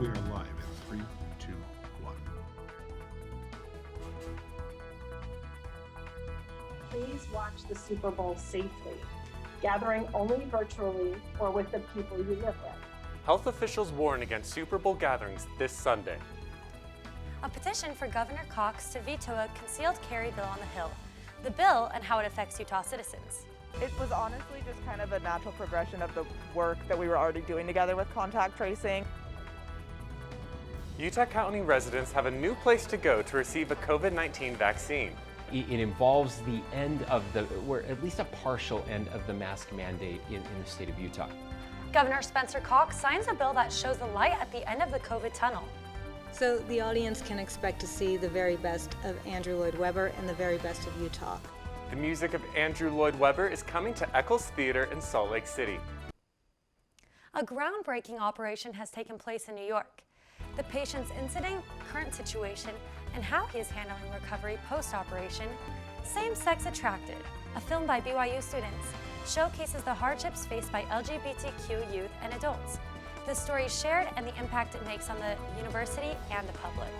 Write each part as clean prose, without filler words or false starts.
We are live in 3, 2, 1. Please watch the Super Bowl safely, gathering only virtually or with the people you live with. Health officials warn against Super Bowl gatherings this Sunday. A petition for Governor Cox to veto a concealed carry bill on the Hill. The bill and how it affects Utah citizens. It was honestly just kind of a natural progression of the work that we were already doing together with contact tracing. Utah County residents have a new place to go to receive a COVID-19 vaccine. It involves the end of or at least a partial end of the mask mandate in the state of Utah. Governor Spencer Cox signs a bill that shows the light at the end of the COVID tunnel. So the audience can expect to see the very best of Andrew Lloyd Webber and the very best of Utah. The music of Andrew Lloyd Webber is coming to Eccles Theater in Salt Lake City. A groundbreaking operation has taken place in New York. The patient's incident, current situation, and how he is handling recovery post-operation, Same-Sex Attracted, a film by BYU students, showcases the hardships faced by LGBTQ youth and adults. The story is shared and the impact it makes on the university and the public.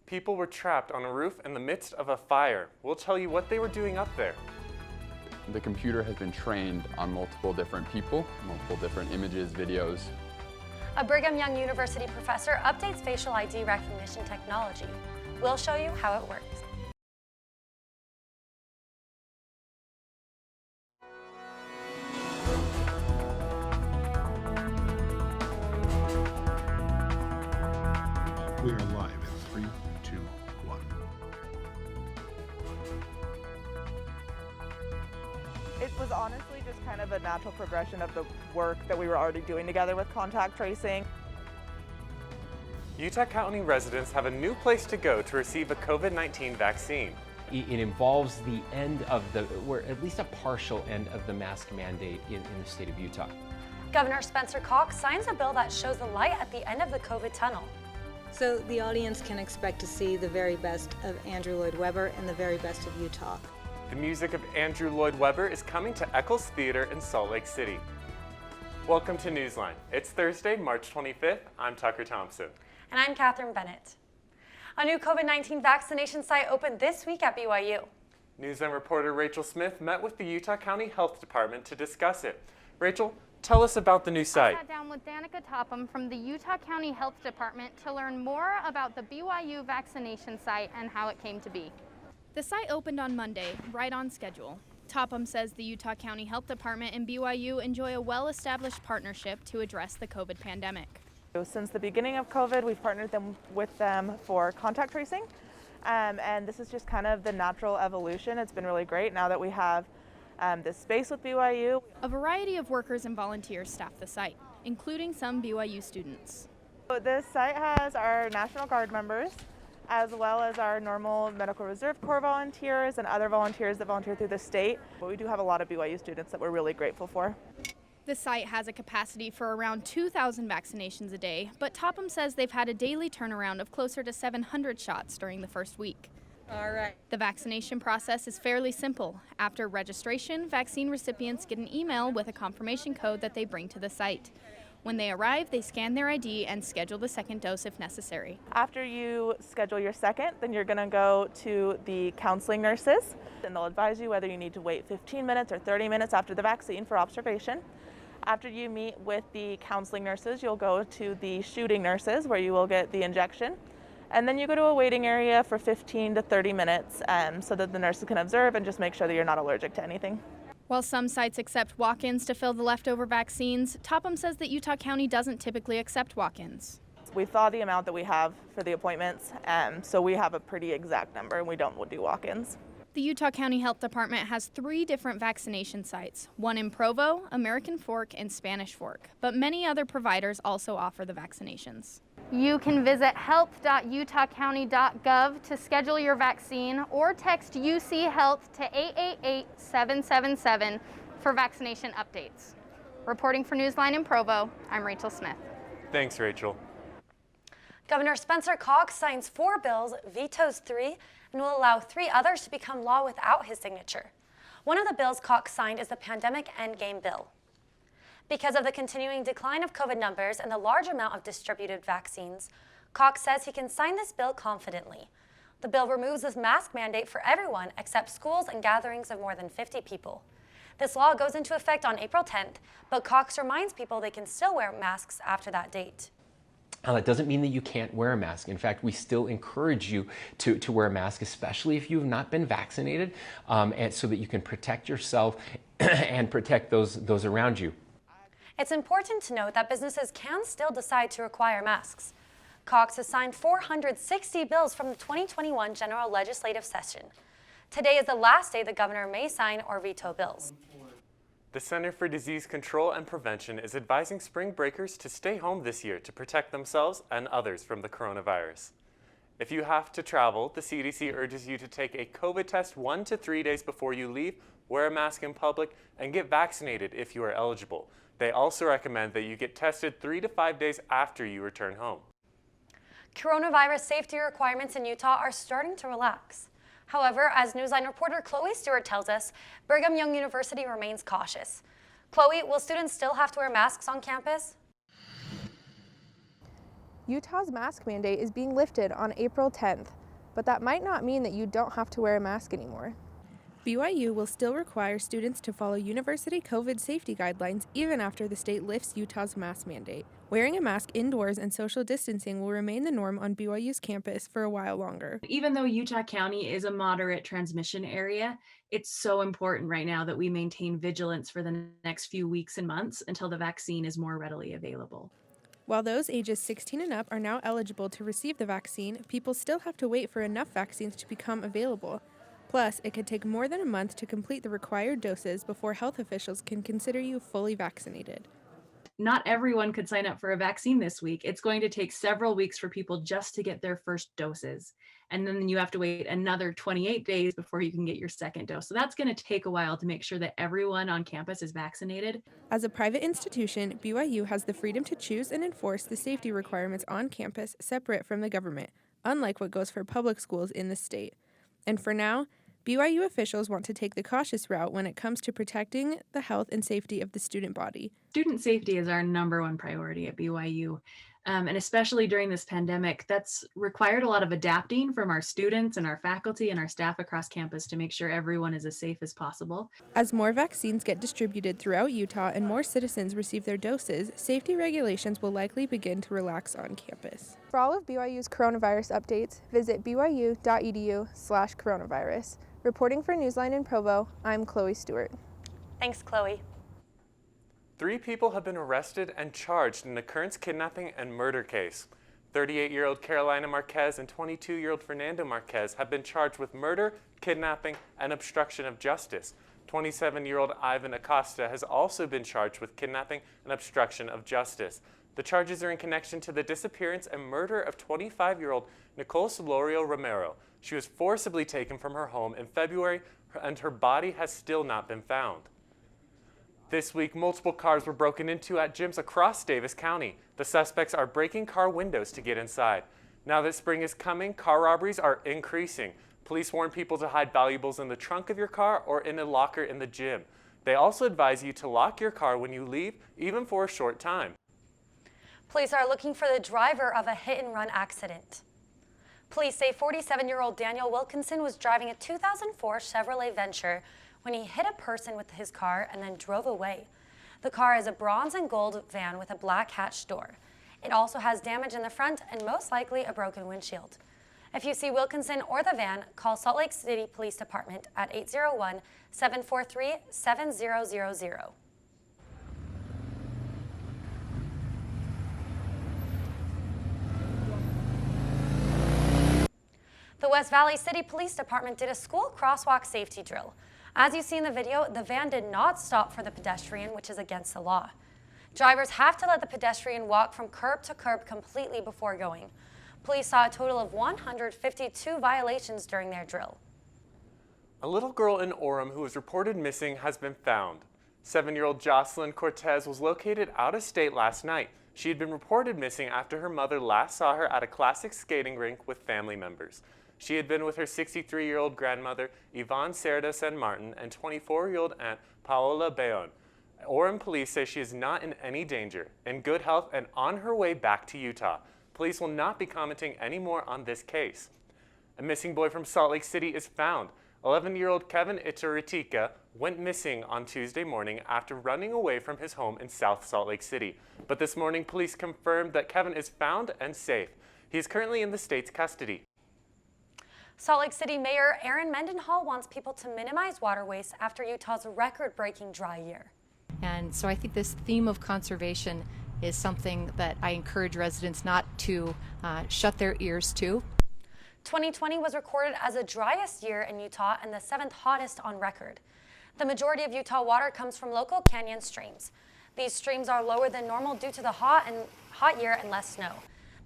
People were trapped on a roof in the midst of a fire. We'll tell you what they were doing up there. The computer has been trained on multiple different people, multiple different images, videos. A Brigham Young University professor updates facial ID recognition technology. We'll show you how it works. We are live in 3, 2, 1. It was honestly just kind of a natural progression of the work that we were already doing together with contact tracing. Utah County residents have a new place to go to receive a COVID-19 vaccine. It involves the end of or at least a partial end of the mask mandate in the state of Utah. Governor Spencer Cox signs a bill that shows the light at the end of the COVID tunnel. So the audience can expect to see the very best of Andrew Lloyd Webber and the very best of Utah. The music of Andrew Lloyd Webber is coming to Eccles Theater in Salt Lake City. Welcome to Newsline. It's Thursday, March 25th. I'm Tucker Thompson. And I'm Catherine Bennett. A new COVID-19 vaccination site opened this week at BYU. Newsline reporter Rachel Smith met with the Utah County Health Department to discuss it. Rachel, tell us about the new site. I sat down with Danica Topham from the Utah County Health Department to learn more about the BYU vaccination site and how it came to be. The site opened on Monday, right on schedule. Topham says the Utah County Health Department and BYU enjoy a well-established partnership to address the COVID pandemic. Since the beginning of COVID, we've partnered with them for contact tracing, and this is just kind of the natural evolution. It's been really great now that we have this space with BYU. A variety of workers and volunteers staff the site, including some BYU students. So this site has our National Guard members, as well as our normal Medical Reserve Corps volunteers and other volunteers that volunteer through the state. But we do have a lot of BYU students that we're really grateful for. The site has a capacity for around 2,000 vaccinations a day, but Topham says they've had a daily turnaround of closer to 700 shots during the first week. All right. The vaccination process is fairly simple. After registration, vaccine recipients get an email with a confirmation code that they bring to the site. When they arrive, they scan their ID and schedule the second dose if necessary. After you schedule your second, then you're going to go to the counseling nurses, and they'll advise you whether you need to wait 15 minutes or 30 minutes after the vaccine for observation. After you meet with the counseling nurses, you'll go to the shooting nurses where you will get the injection. And then you go to a waiting area for 15 to 30 minutes so that the nurses can observe and just make sure that you're not allergic to anything. While some sites accept walk-ins to fill the leftover vaccines, Topham says that Utah County doesn't typically accept walk-ins. We saw the amount that we have for the appointments, so we have a pretty exact number and we don't do walk-ins. The Utah County Health Department has 3 different vaccination sites, one in Provo, American Fork, and Spanish Fork, but many other providers also offer the vaccinations. You can visit health.utahcounty.gov to schedule your vaccine or text UC Health to 888-777 for vaccination updates. Reporting for Newsline in Provo, I'm Rachel Smith. Thanks, Rachel. Governor Spencer Cox signs 4 bills, vetoes 3, and will allow 3 others to become law without his signature. One of the bills Cox signed is the Pandemic Endgame Bill. Because of the continuing decline of COVID numbers and the large amount of distributed vaccines, Cox says he can sign this bill confidently. The bill removes this mask mandate for everyone except schools and gatherings of more than 50 people. This law goes into effect on April 10th, but Cox reminds people they can still wear masks after that date. That doesn't mean that you can't wear a mask. In fact, we still encourage you to wear a mask, especially if you've not been vaccinated, and so that you can protect yourself and protect those around you. It's important to note that businesses can still decide to require masks. Cox has signed 460 bills from the 2021 general legislative session. Today is the last day the governor may sign or veto bills. The Center for Disease Control and Prevention is advising spring breakers to stay home this year to protect themselves and others from the coronavirus. If you have to travel, the CDC urges you to take a COVID test 1 to 3 days before you leave, wear a mask in public, and get vaccinated if you are eligible. They also recommend that you get tested 3 to 5 days after you return home. Coronavirus safety requirements in Utah are starting to relax. However, as Newsline reporter Chloe Stewart tells us, Brigham Young University remains cautious. Chloe, will students still have to wear masks on campus? Utah's mask mandate is being lifted on April 10th, but that might not mean that you don't have to wear a mask anymore. BYU will still require students to follow university COVID safety guidelines even after the state lifts Utah's mask mandate. Wearing a mask indoors and social distancing will remain the norm on BYU's campus for a while longer. Even though Utah County is a moderate transmission area, it's so important right now that we maintain vigilance for the next few weeks and months until the vaccine is more readily available. While those ages 16 and up are now eligible to receive the vaccine, people still have to wait for enough vaccines to become available. Plus, it could take more than a month to complete the required doses before health officials can consider you fully vaccinated. Not everyone could sign up for a vaccine this week. It's going to take several weeks for people just to get their first doses. And then you have to wait another 28 days before you can get your second dose. So that's going to take a while to make sure that everyone on campus is vaccinated. As a private institution, BYU has the freedom to choose and enforce the safety requirements on campus separate from the government, unlike what goes for public schools in the state. And for now, BYU officials want to take the cautious route when it comes to protecting the health and safety of the student body. Student safety is our #1 priority at BYU. And especially during this pandemic, that's required a lot of adapting from our students and our faculty and our staff across campus to make sure everyone is as safe as possible. As more vaccines get distributed throughout Utah and more citizens receive their doses, safety regulations will likely begin to relax on campus. For all of BYU's coronavirus updates, visit byu.edu/coronavirus. Reporting for Newsline in Provo, I'm Chloe Stewart. Thanks, Chloe. 3 people have been arrested and charged in the Kearns kidnapping and murder case. 38-year-old Carolina Marquez and 22-year-old Fernando Marquez have been charged with murder, kidnapping, and obstruction of justice. 27-year-old Ivan Acosta has also been charged with kidnapping and obstruction of justice. The charges are in connection to the disappearance and murder of 25-year-old Nicole Solorio Romero. She was forcibly taken from her home in February, and her body has still not been found. This week, multiple cars were broken into at gyms across Davis County. The suspects are breaking car windows to get inside. Now that spring is coming, car robberies are increasing. Police warn people to hide valuables in the trunk of your car or in a locker in the gym. They also advise you to lock your car when you leave, even for a short time. Police are looking for the driver of a hit-and-run accident. Police say 47-year-old Daniel Wilkinson was driving a 2004 Chevrolet Venture when he hit a person with his car and then drove away. The car is a bronze and gold van with a black hatch door. It also has damage in the front and most likely a broken windshield. If you see Wilkinson or the van, call Salt Lake City Police Department at 801-743-7000. The West Valley City Police Department did a school crosswalk safety drill. As you see in the video, the van did not stop for the pedestrian, which is against the law. Drivers have to let the pedestrian walk from curb to curb completely before going. Police saw a total of 152 violations during their drill. A little girl in Orem who was reported missing has been found. 7-year-old Jocelyn Cortez was located out of state last night. She had been reported missing after her mother last saw her at a classic skating rink with family members. She had been with her 63-year-old grandmother, Yvonne Cerda San Martin, and 24-year-old aunt, Paola Beon. Orem police say she is not in any danger, in good health, and on her way back to Utah. Police will not be commenting any more on this case. A missing boy from Salt Lake City is found. 11-year-old Kevin Ituritika went missing on Tuesday morning after running away from his home in South Salt Lake City. But this morning, police confirmed that Kevin is found and safe. He is currently in the state's custody. Salt Lake City Mayor Aaron Mendenhall wants people to minimize water waste after Utah's record-breaking dry year. And so I think this theme of conservation is something that I encourage residents not to shut their ears to. 2020 was recorded as the driest year in Utah and the 7th hottest on record. The majority of Utah water comes from local canyon streams. These streams are lower than normal due to the hot year and less snow.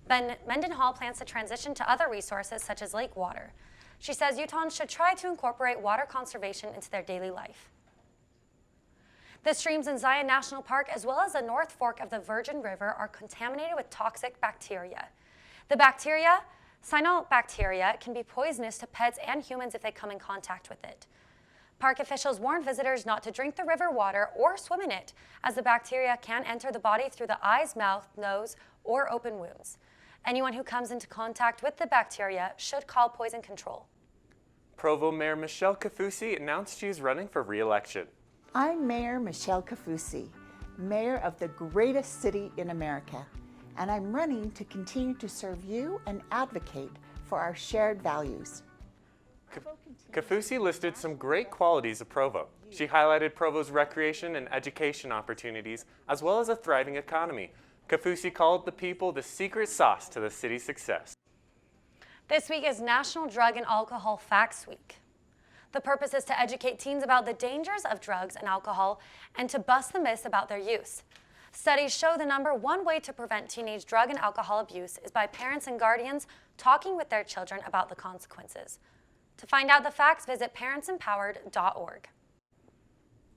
Mendenhall plans to transition to other resources such as lake water. She says Utahns should try to incorporate water conservation into their daily life. The streams in Zion National Park, as well as the North Fork of the Virgin River, are contaminated with toxic bacteria. The bacteria, cyanobacteria, can be poisonous to pets and humans if they come in contact with it. Park officials warn visitors not to drink the river water or swim in it, as the bacteria can enter the body through the eyes, mouth, nose, or open wounds. Anyone who comes into contact with the bacteria should call poison control. Provo Mayor Michelle Kafusi announced she is running for re-election. I'm Mayor Michelle Kafusi, mayor of the greatest city in America, and I'm running to continue to serve you and advocate for our shared values. Kafusi listed some great qualities of Provo. She highlighted Provo's recreation and education opportunities, as well as a thriving economy. Kafusi called the people the secret sauce to the city's success. This week is National Drug and Alcohol Facts Week. The purpose is to educate teens about the dangers of drugs and alcohol and to bust the myths about their use. Studies show the #1 way to prevent teenage drug and alcohol abuse is by parents and guardians talking with their children about the consequences. To find out the facts, visit parentsempowered.org.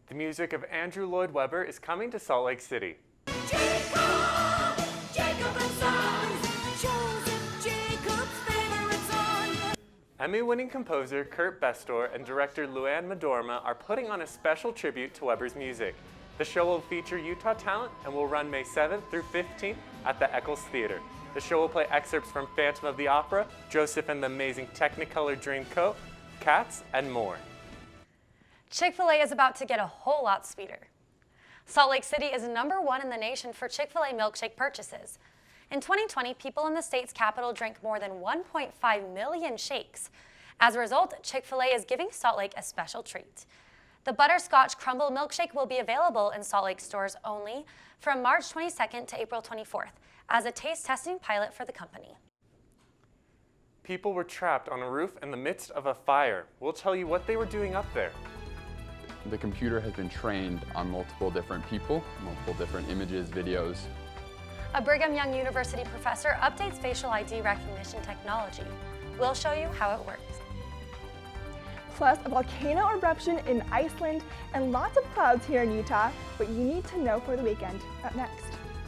The music of Andrew Lloyd Webber is coming to Salt Lake City. Emmy-winning composer Kurt Bestor and director Luann Madorma are putting on a special tribute to Webber's music. The show will feature Utah talent and will run May 7th through 15th at the Eccles Theater. The show will play excerpts from Phantom of the Opera, Joseph and the Amazing Technicolor Dreamcoat, Cats, and more. Chick-fil-A is about to get a whole lot sweeter. Salt Lake City is #1 in the nation for Chick-fil-A milkshake purchases. In 2020, people in the state's capital drank more than 1.5 million shakes. As a result, Chick-fil-A is giving Salt Lake a special treat. The Butterscotch Crumble Milkshake will be available in Salt Lake stores only from March 22nd to April 24th as a taste testing pilot for the company. People were trapped on a roof in the midst of a fire. We'll tell you what they were doing up there. The computer has been trained on multiple different people, multiple different images, videos. A Brigham Young University professor updates facial ID recognition technology. We'll show you how it works. Plus, a volcano eruption in Iceland and lots of clouds here in Utah, what you need to know for the weekend. Up next.